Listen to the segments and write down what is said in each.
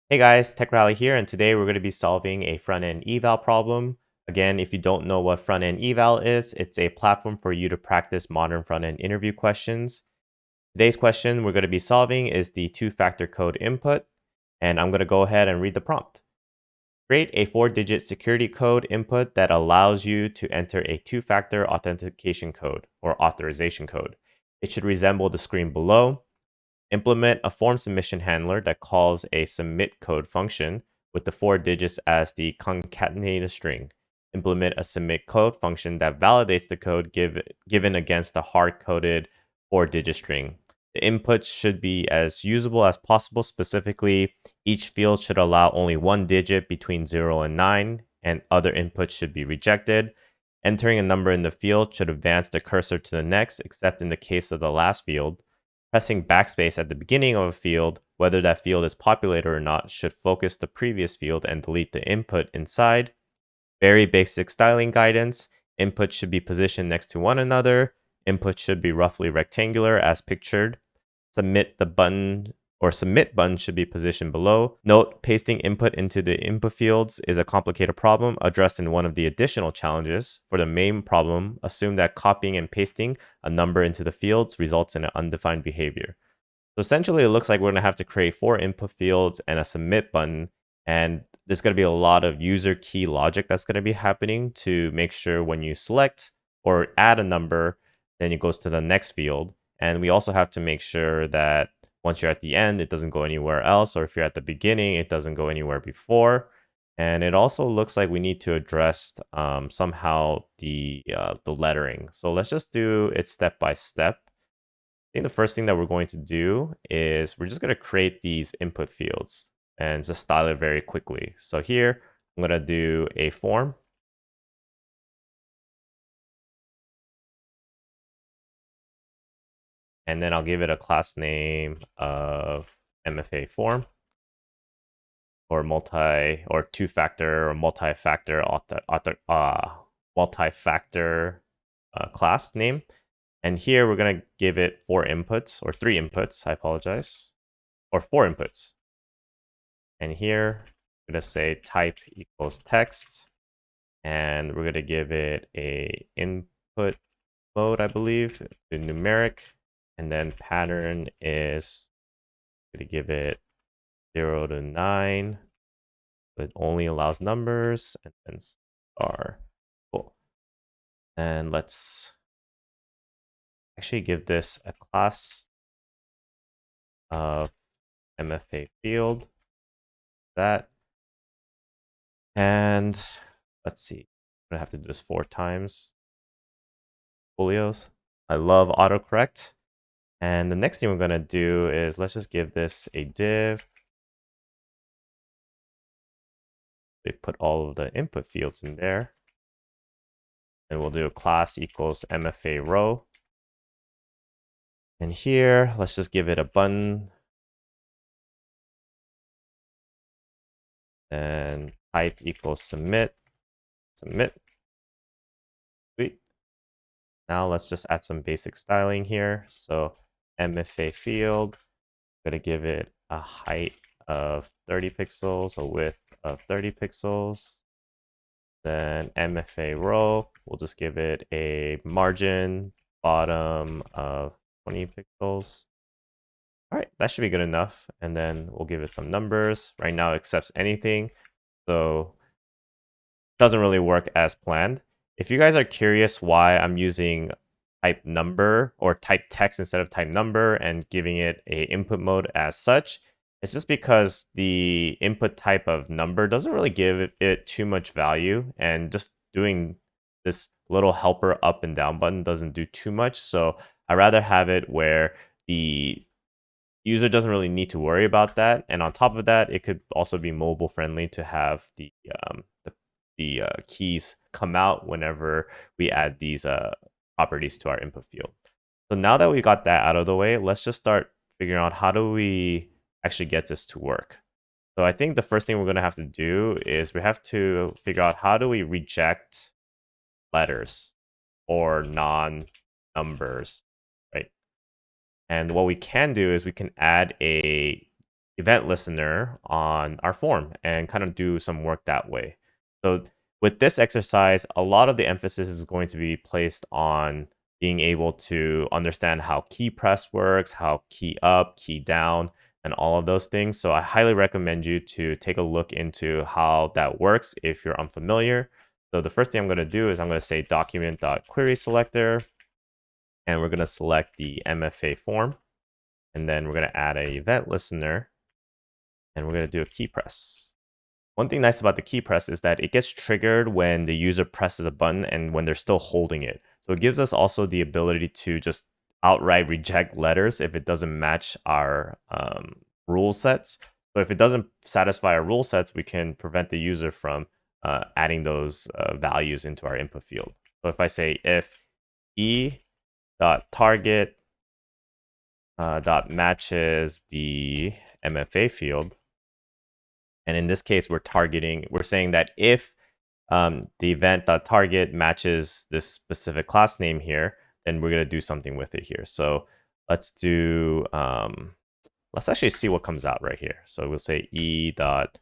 Hey guys, Tech Rally here, and today we're going to be solving a front-end eval problem. Again, if you don't know what front-end eval is, it's a platform for you to practice modern front-end interview questions. Today's question we're going to be solving is the two-factor code input, and I'm going to go ahead and read the prompt. Create a 4-digit security code input that allows you to enter a two-factor authentication code or authorization code. It should resemble the screen below. Implement a form submission handler that calls a submit code function with the 4 digits as the concatenated string. Implement a submit code function that validates the code given against the hard-coded 4-digit string. The inputs should be as usable as possible. Specifically, each field should allow only 1 digit between 0 and 9, and other inputs should be rejected. Entering a number in the field should advance the cursor to the next, except in the case of the last field. Pressing backspace at the beginning of a field, whether that field is populated or not, should focus the previous field and delete the input inside. Very basic styling guidance. Inputs should be positioned next to one another. Inputs should be roughly rectangular as pictured. Submit button should be positioned below. Note, pasting input into the input fields is a complicated problem addressed in one of the additional challenges. For the main problem, assume that copying and pasting a number into the fields results in an undefined behavior. So essentially, it looks like we're going to have to create 4 input fields and a submit button, and there's going to be a lot of user key logic that's going to be happening to make sure when you select or add a number, then it goes to the next field. And we also have to make sure that once you're at the end, it doesn't go anywhere else, or if you're at the beginning, it doesn't go anywhere before. And it also looks like we need to address somehow the lettering. So let's just do it step by step. I think the first thing that we're going to do is we're just going to create these input fields and just style it very quickly. So here, I'm going to do a form. And then I'll give it a class name of MFA form, or two-factor or multi-factor class name. And here we're going to give it 4 inputs, or 3 inputs, I apologize, or 4 inputs. And here I'm going to say type equals text, and we're going to give it a input mode, I believe, to numeric. And then pattern is going to give it 0 to 9. It only allows numbers, and then star. Cool. And let's actually give this a class of MFA field. That. And let's see. I'm going to have to do this 4 times. Folios. I love autocorrect. And the next thing we're going to do is let's just give this a div. We put all of the input fields in there. And we'll do a class equals MFA row. And here, let's just give it a button. And type equals submit. Submit. Sweet. Now let's just add some basic styling here. So MFA field, I'm going to give it a height of 30 pixels, a width of 30 pixels. Then MFA row, we'll just give it a margin bottom of 20 pixels. All right, that should be good enough. And then we'll give it some numbers. Right now it accepts anything, so it doesn't really work as planned. If you guys are curious why I'm using type number or type text instead of type number and giving it a input mode as such, it's just because the input type of number doesn't really give it too much value, and just doing this little helper up and down button doesn't do too much. So I'd rather have it where the user doesn't really need to worry about that. And on top of that, it could also be mobile friendly to have the keys come out whenever we add these properties to our input field. So now that we got that out of the way, let's just start figuring out how do we actually get this to work. So I think the first thing we're going to have to do is we have to figure out how do we reject letters or non-numbers, right? And what we can do is we can add a event listener on our form and kind of do some work that way. So with this exercise, a lot of the emphasis is going to be placed on being able to understand how key press works, how key up, key down, and all of those things. So I highly recommend you to take a look into how that works if you're unfamiliar. So the first thing I'm going to do is I'm going to say document.querySelector, and we're going to select the MFA form. And then we're going to add an event listener, and we're going to do a key press. One thing nice about the key press is that it gets triggered when the user presses a button and when they're still holding it. So it gives us also the ability to just outright reject letters if it doesn't match our rule sets. So if it doesn't satisfy our rule sets, we can prevent the user from adding those values into our input field. So if I say if e.target dot matches the MFA field, and in this case, we're saying that if the event.target matches this specific class name here, then we're going to do something with it here. So let's do, let's actually see what comes out right here. So we'll say e dot,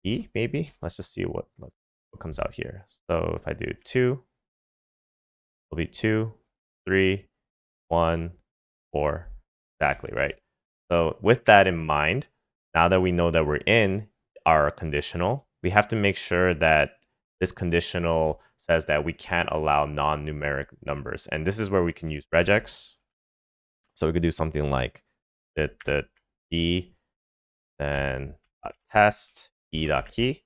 e maybe. Let's just see what comes out here. So if I do 2, it'll be 2, 3, 1, 4. Exactly, right? So with that in mind, now that we know that we're in our conditional, we have to make sure that this conditional says that we can't allow non-numeric numbers. And this is where we can use regex. So we could do something like the e, then test e.key.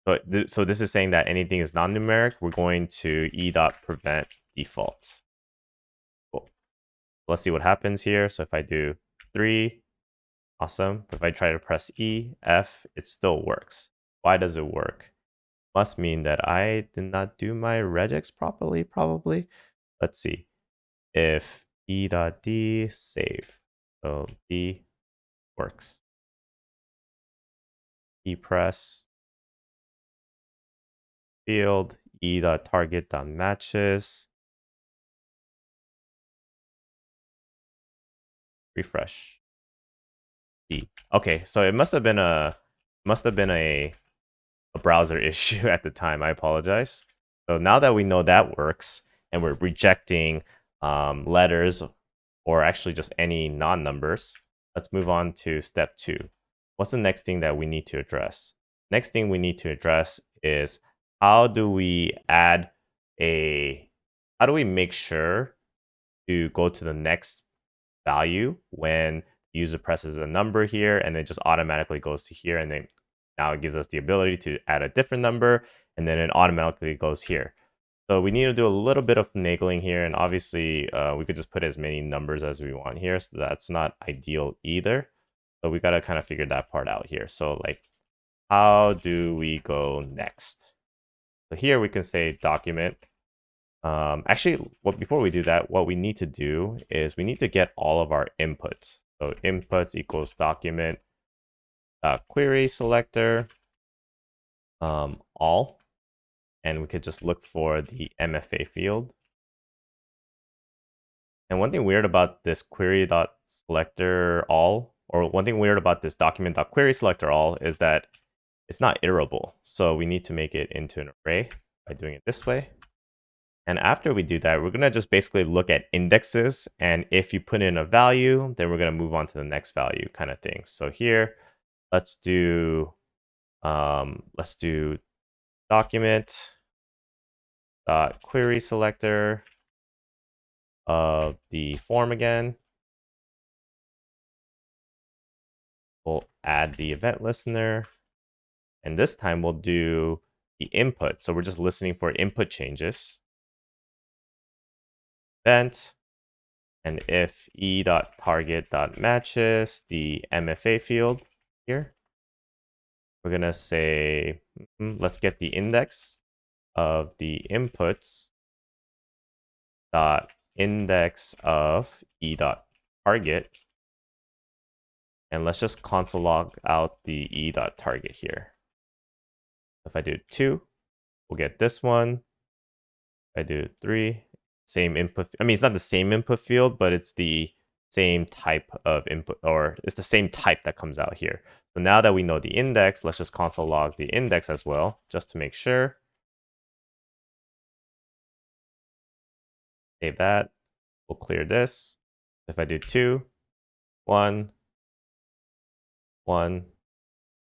So this is saying that anything is non-numeric, we're going to e.prevent default. Let's see what happens here. So if I do 3, awesome. But if I try to press E, F, it still works. Why does it work? Must mean that I did not do my regex properly, probably. Let's see. If E.D, save. So D works. E press field, E.target.matches. Refresh. D. Okay, so it must have been a browser issue at the time. I apologize. So now that we know that works and we're rejecting letters or actually just any non-numbers, let's move on to step 2. What's the next thing that we need to address? Next thing we need to address is how do we make sure to go to the next value when the user presses a number here and it just automatically goes to here, and then now it gives us the ability to add a different number and then it automatically goes here. So we need to do a little bit of finagling here, and obviously we could just put as many numbers as we want here, so that's not ideal either. So we got to kind of figure that part out here. So like, how do we go next? So here we can say document. Actually, before we do that, what we need to do is we need to get all of our inputs. So inputs equals document query selector all, and we could just look for the MFA field. And one thing weird about this query.selector all, or one thing weird about this document.query selector all, is that it's not iterable. So we need to make it into an array by doing it this way. And after we do that, we're going to just basically look at indexes. And if you put in a value, then we're going to move on to the next value kind of thing. So here, let's do document query selector of the form again. We'll add the event listener. And this time we'll do the input. So we're just listening for input changes. Event, and if e.target.matches the MFA field here, we're going to say, let's get the index of the inputs dot index of e.target. And let's just console log out the e.target here. If I do 2, we'll get this one. If I do 3, same input. I mean, it's not the same input field, but it's the same type of input, or it's the same type that comes out here. So now that we know the index, let's just console log the index as well, just to make sure. Save that. We'll clear this. If I do 2, 1, 1,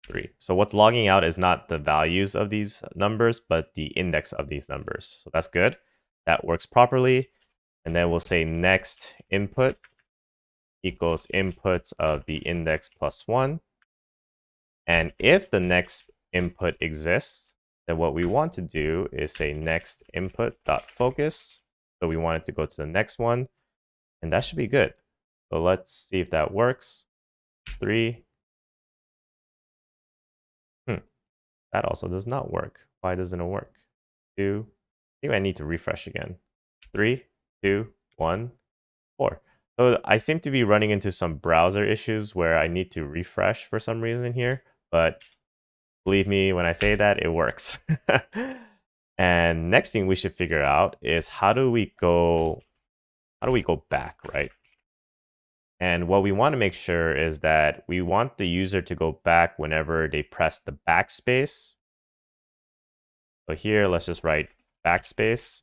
3. So what's logging out is not the values of these numbers, but the index of these numbers. So that's good. That works properly. And then we'll say next input equals inputs of the index plus 1. And if the next input exists, then what we want to do is say next input dot focus. So we want it to go to the next one, and that should be good. So let's see if that works. 3. That also does not work. Why doesn't it work? 2. I think I need to refresh again. 3, 2, 1, 4. So I seem to be running into some browser issues where I need to refresh for some reason here, but believe me when I say that, it works. And next thing we should figure out is how do we go back, right? And what we want to make sure is that we want the user to go back whenever they press the backspace. So here, let's just write backspace.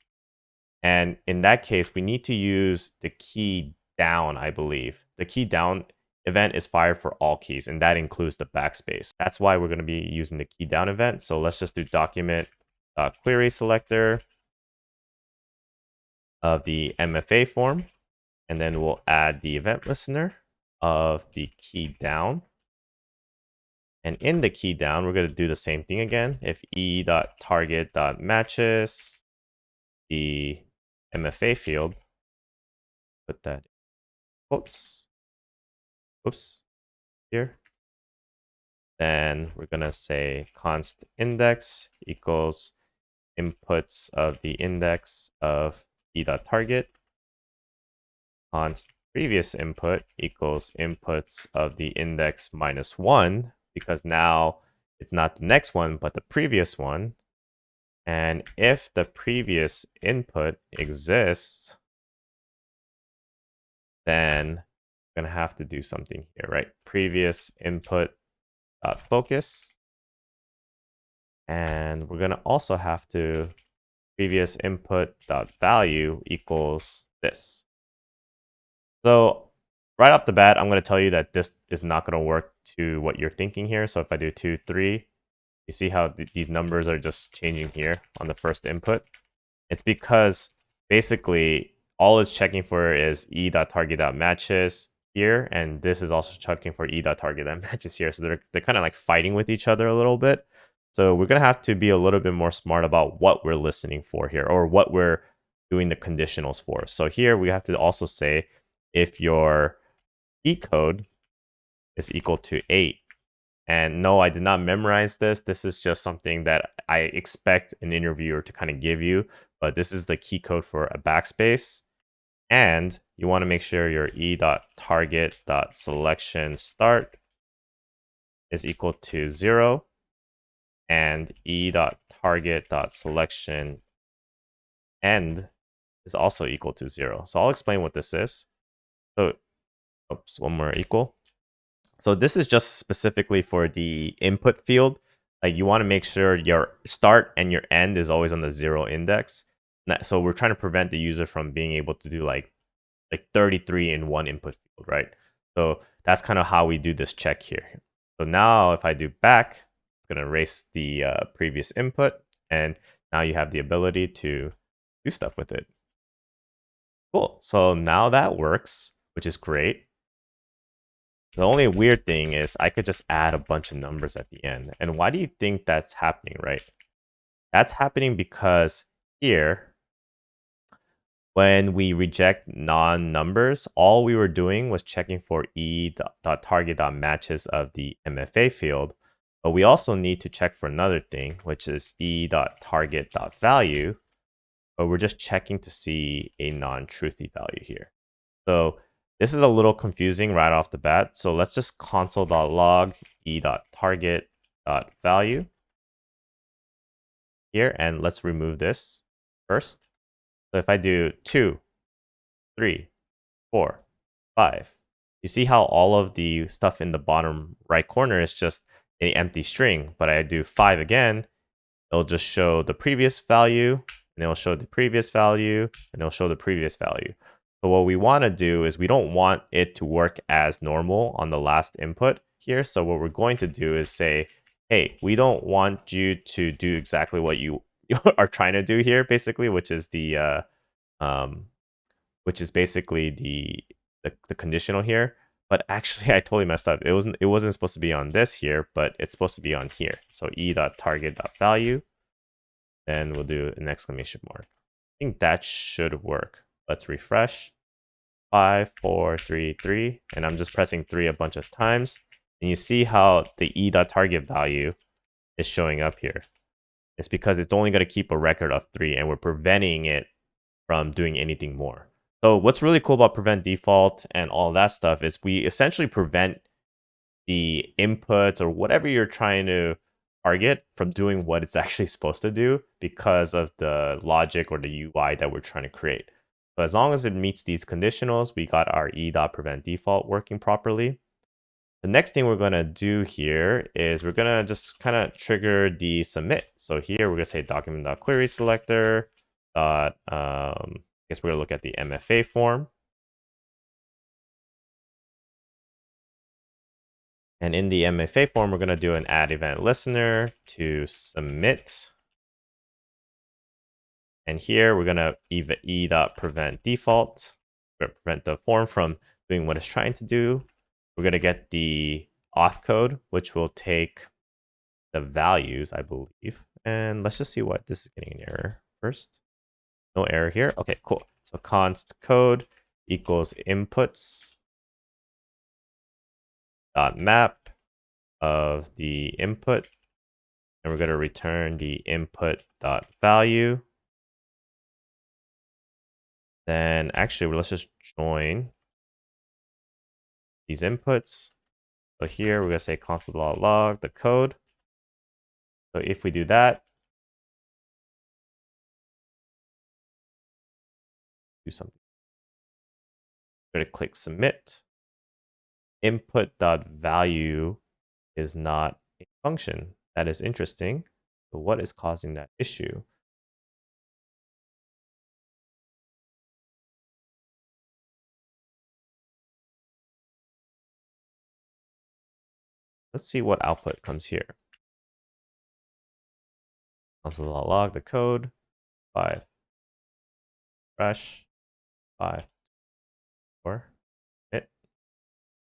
And in that case, we need to use the key down, I believe. The key down event is fired for all keys, and that includes the backspace. That's why we're going to be using the key down event. So let's just do document query selector of the MFA form. And then we'll add the event listener of the key down. And in the key down, we're going to do the same thing again. If e.target.matches the MFA field, put that quotes. Oops, here. Then we're going to say const index equals inputs of the index of e.target. Const previous input equals inputs of the index minus 1, because now it's not the next one, but the previous one. And if the previous input exists, then we're going to have to do something here, right? Previous input dot focus. And we're going to also have to previous input dot value equals this. So right off the bat, I'm going to tell you that this is not going to work to what you're thinking here. So if I do 2, 3, you see how these numbers are just changing here on the first input. It's because basically all it's checking for is e.target.matches here, and this is also checking for e.target.matches here. So they're kind of like fighting with each other a little bit. So we're going to have to be a little bit more smart about what we're listening for here, or what we're doing the conditionals for. So here we have to also say if your key code is equal to 8. And no, I did not memorize this. This is just something that I expect an interviewer to kind of give you. But this is the key code for a backspace. And you want to make sure your e.target.selection start is equal to 0. And e.target.selection end is also equal to 0. So I'll explain what this is. So, oops, one more equal. So this is just specifically for the input field. Like you want to make sure your start and your end is always on the 0 index. So we're trying to prevent the user from being able to do like 33 in one input field, right? So that's kind of how we do this check here. So now if I do back, it's going to erase the previous input. And now you have the ability to do stuff with it. Cool. So now that works, which is great. The only weird thing is I could just add a bunch of numbers at the end. And why do you think that's happening, right? That's happening because here, when we reject non-numbers, all we were doing was checking for e.target.matches of the MFA field. But we also need to check for another thing, which is e.target.value. But we're just checking to see a non-truthy value here. So this is a little confusing right off the bat. So let's just console.log e.target.value here, and let's remove this first. So if I do 2, 3, 4, 5, you see how all of the stuff in the bottom right corner is just an empty string, but I do 5 again, it'll just show the previous value, and it'll show the previous value, and it'll show the previous value. So what we want to do is we don't want it to work as normal on the last input here. So what we're going to do is say, hey, we don't want you to do exactly what you are trying to do here, basically, which is the basically the conditional here. But actually, I totally messed up. It wasn't supposed to be on this here, but it's supposed to be on here. So e.target.value. Then we'll do an exclamation mark. I think that should work. Let's refresh. 5, 4, 3, 3. And I'm just pressing 3 a bunch of times. And you see how the e.target value is showing up here. It's because it's only going to keep a record of 3, and we're preventing it from doing anything more. So what's really cool about prevent default and all that stuff is we essentially prevent the inputs or whatever you're trying to target from doing what it's actually supposed to do because of the logic or the UI that we're trying to create. So as long as it meets these conditionals, we got our e.prevent default working properly. The next thing we're going to do here is we're going to just kind of trigger the submit. So here we're going to say document.query selector dot, I guess we're going to look at the MFA form. And in the MFA form, we're going to do an add event listener to submit. And here we're going to e.prevent default. We're going to prevent the form from doing what it's trying to do. We're going to get the auth code, which will take the values, I believe. And let's just see what this is getting an error first. No error here. Okay, cool. So const code equals inputs dot map of the input, and we're going to return the input dot value. Then actually, let's just join these inputs. So here we're going to say console.log the code. So if we do that, do something. We're going to click submit. Input.value is not a function. That is interesting. So what is causing that issue? Let's see what output comes here. Console.log the code. 5. Fresh. 5. 4. Hit.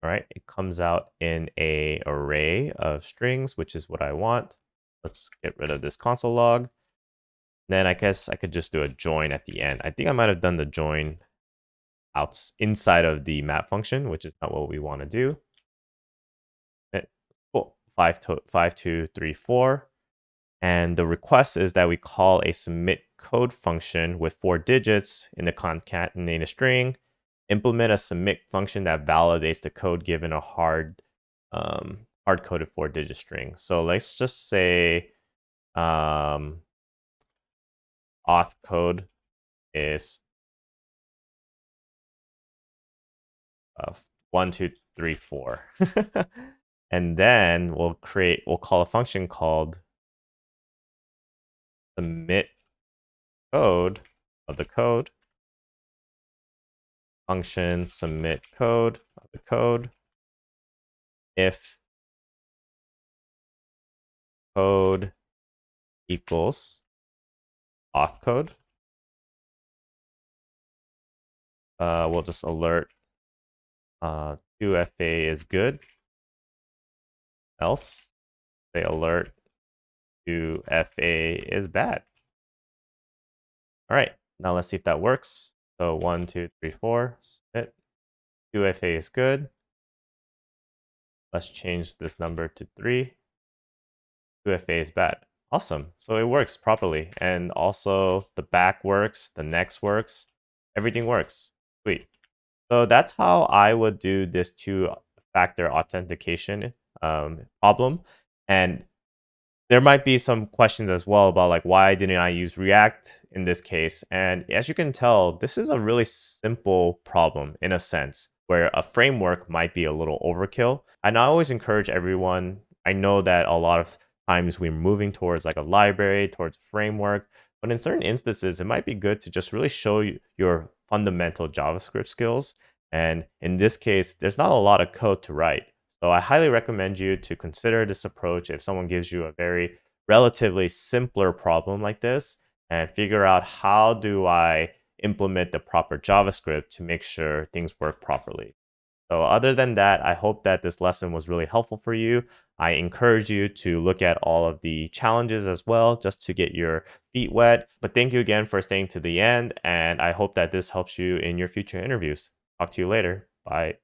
All right, it comes out in a array of strings, which is what I want. Let's get rid of this console log. Then I guess I could just do a join at the end. I think I might have done the join inside of the map function, which is not what we want to do. Cool. 5, 2, 3, 4. And the request is that we call a submit code function with 4 digits in the concatenated string. Implement a submit function that validates the code given a hard-coded 4-digit string. So let's just say auth code is 1, 2, 3, 4. And then we'll call a function called submit code of the code. Function submit code of the code. If code equals auth code, we'll just alert 2FA is good. Else, they alert 2FA is bad. All right, now let's see if that works. So 1, 2, 3, 4, submit. 2FA is good. Let's change this number to 3. 2FA is bad. Awesome. So it works properly. And also the back works, the next works, everything works. Sweet. So that's how I would do this 2-factor authentication problem. And There might be some questions as well about like why didn't I use React in this case? And as you can tell, this is a really simple problem in a sense where a framework might be a little overkill. And I always encourage everyone, I know that a lot of times we're moving towards like a library, towards a framework, but in certain instances, it might be good to just really show your fundamental JavaScript skills. And in this case, there's not a lot of code to write. So I highly recommend you to consider this approach if someone gives you a very relatively simpler problem like this and figure out how do I implement the proper JavaScript to make sure things work properly. So other than that, I hope that this lesson was really helpful for you. I encourage you to look at all of the challenges as well, just to get your feet wet. But thank you again for staying to the end, and I hope that this helps you in your future interviews. Talk to you later. Bye.